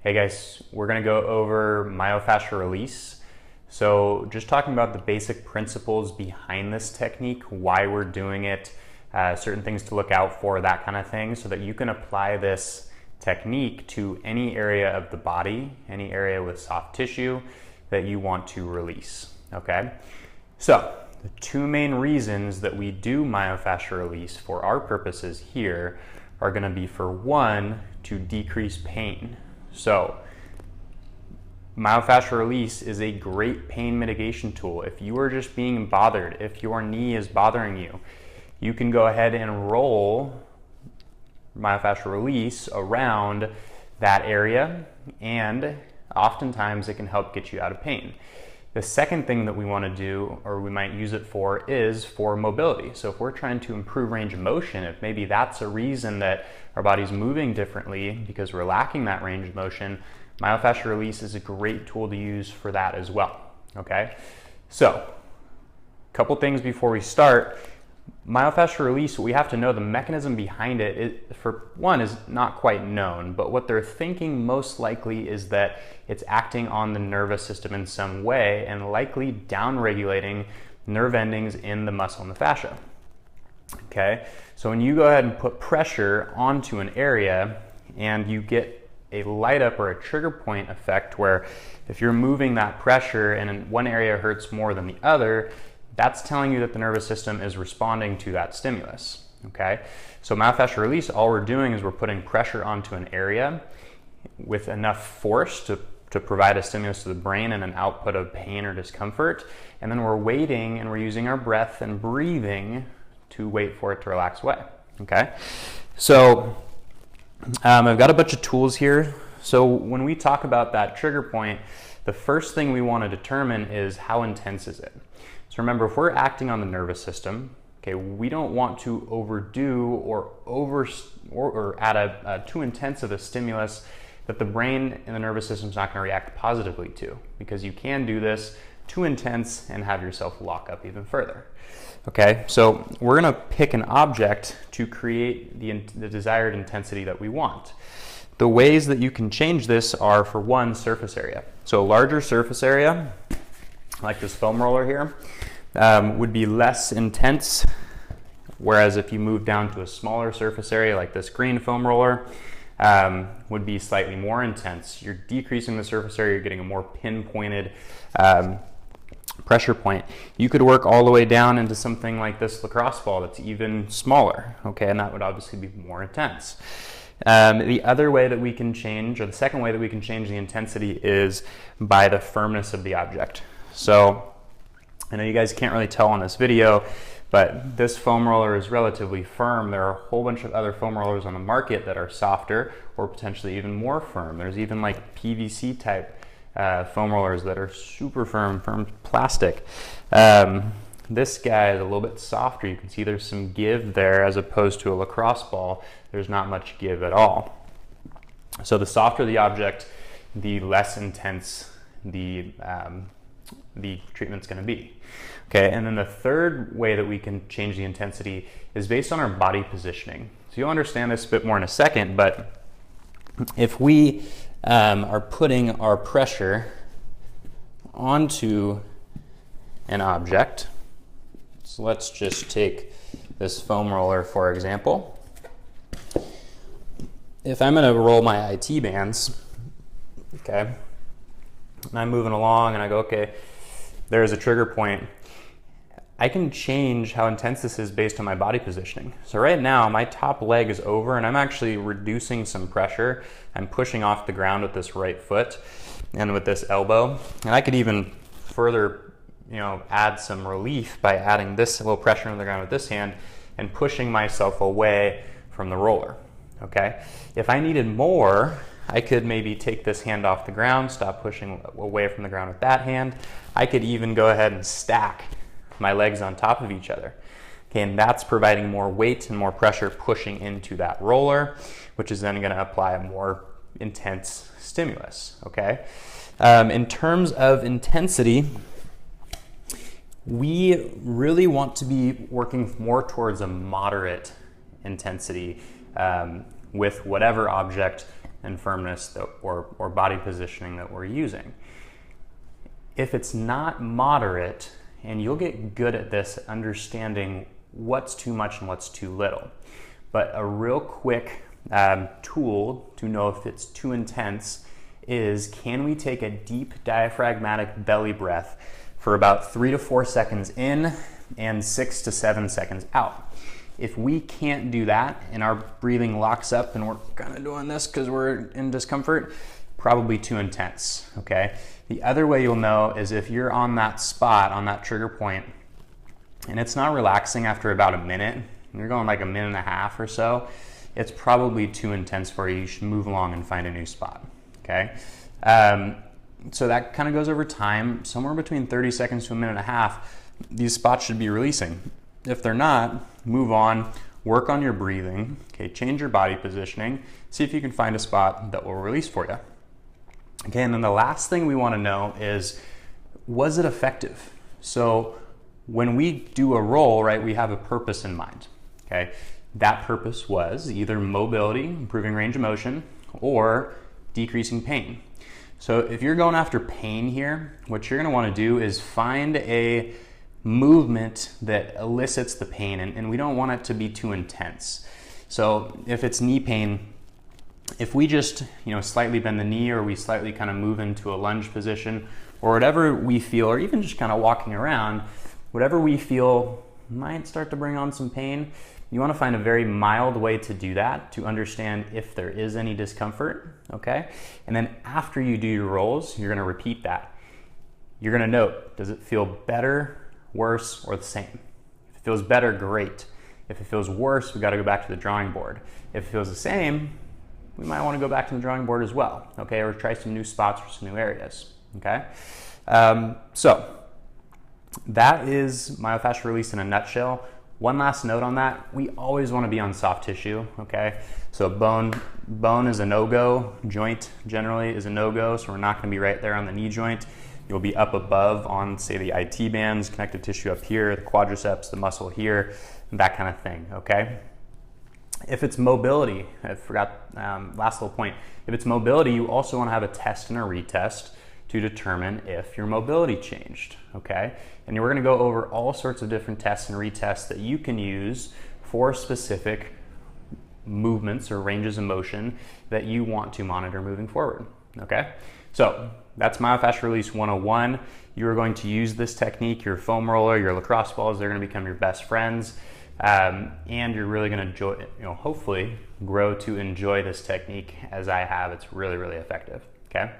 Hey guys, we're going to go over myofascial release. So just talking about the basic principles behind this technique, why we're doing it, certain things to look out for, that kind of thing, so that you can apply this technique to any area of the body, any area with soft tissue that you want to release, okay? So the two main reasons that we do myofascial release for our purposes here are going to be, for one, to decrease pain. So myofascial release is a great pain mitigation tool. If you are just being bothered, if your knee is bothering you, you can go ahead and roll myofascial release around that area, and oftentimes it can help get you out of pain. The second thing that we want to do, or we might use it for, is for mobility. So if we're trying to improve range of motion, if maybe that's a reason that our body's moving differently because we're lacking that range of motion, myofascial release is a great tool to use for that as well, okay? So, a couple things before we start. Myofascial release, we have to know the mechanism behind it, for one, is not quite known, but what they're thinking most likely is that it's acting on the nervous system in some way and likely downregulating nerve endings in the muscle and the fascia. Okay, so when you go ahead and put pressure onto an area and you get a light up or a trigger point effect, where if you're moving that pressure and one area hurts more than the other, that's telling you that the nervous system is responding to that stimulus, okay? So myofascial release, all we're doing is we're putting pressure onto an area with enough force to provide a stimulus to the brain and an output of pain or discomfort, and then we're waiting and we're using our breath and breathing to wait for it to relax away, okay? So I've got a bunch of tools here. So when we talk about that trigger point, the first thing we want to determine is how intense is it. So remember, if we're acting on the nervous system, okay, we don't want to overdo or add a too intense of a stimulus that the brain and the nervous system is not going to react positively to, because you can do this too intense and have yourself lock up even further. Okay, so we're going to pick an object to create the desired intensity that we want. The ways that you can change this are, for one, surface area. So a larger surface area, like this foam roller here, would be less intense, whereas if you move down to a smaller surface area like this green foam roller, would be slightly more intense. You're decreasing the surface area, you're getting a more pinpointed pressure point. You could work all the way down into something like this lacrosse ball that's even smaller, okay, and that would obviously be more intense. The other way that we can change, or the second way that we can change the intensity, is by the firmness of the object. So I know you guys can't really tell on this video, but this foam roller is relatively firm. There are a whole bunch of other foam rollers on the market that are softer or potentially even more firm. There's even like PVC type foam rollers that are super firm plastic. This guy is a little bit softer. You can see there's some give there, as opposed to a lacrosse ball. There's not much give at all. So the softer the object, the less intense the treatment's going to be. Okay, and then the third way that we can change the intensity is based on our body positioning. So you'll understand this a bit more in a second, but if we are putting our pressure onto an object, so let's just take this foam roller for example. If I'm going to roll my IT bands, okay, and I'm moving along and I go, okay, there's a trigger point, I can change how intense this is based on my body positioning. So right now my top leg is over and I'm actually reducing some pressure. I'm pushing off the ground with this right foot and with this elbow, and I could even further, add some relief by adding this little pressure on the ground with this hand and pushing myself away from the roller, okay? If I needed more, I could maybe take this hand off the ground, stop pushing away from the ground with that hand. I could even go ahead and stack my legs on top of each other. Okay, and that's providing more weight and more pressure pushing into that roller, which is then going to apply a more intense stimulus, okay? In terms of intensity, we really want to be working more towards a moderate intensity with whatever object and firmness or body positioning that we're using. If it's not moderate, and you'll get good at this, understanding what's too much and what's too little. But a real quick tool to know if it's too intense is, can we take a deep diaphragmatic belly breath for about 3 to 4 seconds in and 6 to 7 seconds out. If we can't do that and our breathing locks up and we're kind of doing this because we're in discomfort, probably too intense, okay? The other way you'll know is if you're on that spot, on that trigger point, and it's not relaxing after about a minute, and you're going like a minute and a half or so, it's probably too intense for you. You should move along and find a new spot, okay? So that kind of goes over time, somewhere between 30 seconds to a minute and a half. These spots should be releasing. If they're not, move on, work on your breathing, okay, change your body positioning, see if you can find a spot that will release for you. Okay, and then the last thing we want to know is, was it effective? So when we do a roll, right, we have a purpose in mind, okay? That purpose was either mobility, improving range of motion, or decreasing pain. So if you're going after pain here, what you're going to want to do is find a movement that elicits the pain, and we don't want it to be too intense. So if it's knee pain, if we just slightly bend the knee, or we slightly kind of move into a lunge position, or whatever we feel, or even just kind of walking around, whatever we feel might start to bring on some pain, you want to find a very mild way to do that, to understand if there is any discomfort, okay? And then after you do your rolls, you're going to repeat that. You're going to note, does it feel better, worse, or the same? If it feels better, great. If it feels worse, we got to go back to the drawing board. If it feels the same, we might want to go back to the drawing board as well, okay? Or try some new spots or some new areas, okay? So that is myofascial release in a nutshell. One last note on that, we always want to be on soft tissue, okay? So bone is a no-go, joint generally is a no-go, so we're not going to be right there on the knee joint. You'll be up above on, say, the IT bands, connective tissue up here, the quadriceps, the muscle here, that kind of thing, okay? If it's mobility, I forgot, last little point, if it's mobility, you also want to have a test and a retest to determine if your mobility changed, okay? And we're going to go over all sorts of different tests and retests that you can use for specific movements or ranges of motion that you want to monitor moving forward, okay? So that's Myofascial Release 101. You are going to use this technique, your foam roller, your lacrosse balls, they're going to become your best friends. And you're really going to enjoy, hopefully grow to enjoy this technique as I have. It's really, really effective, okay?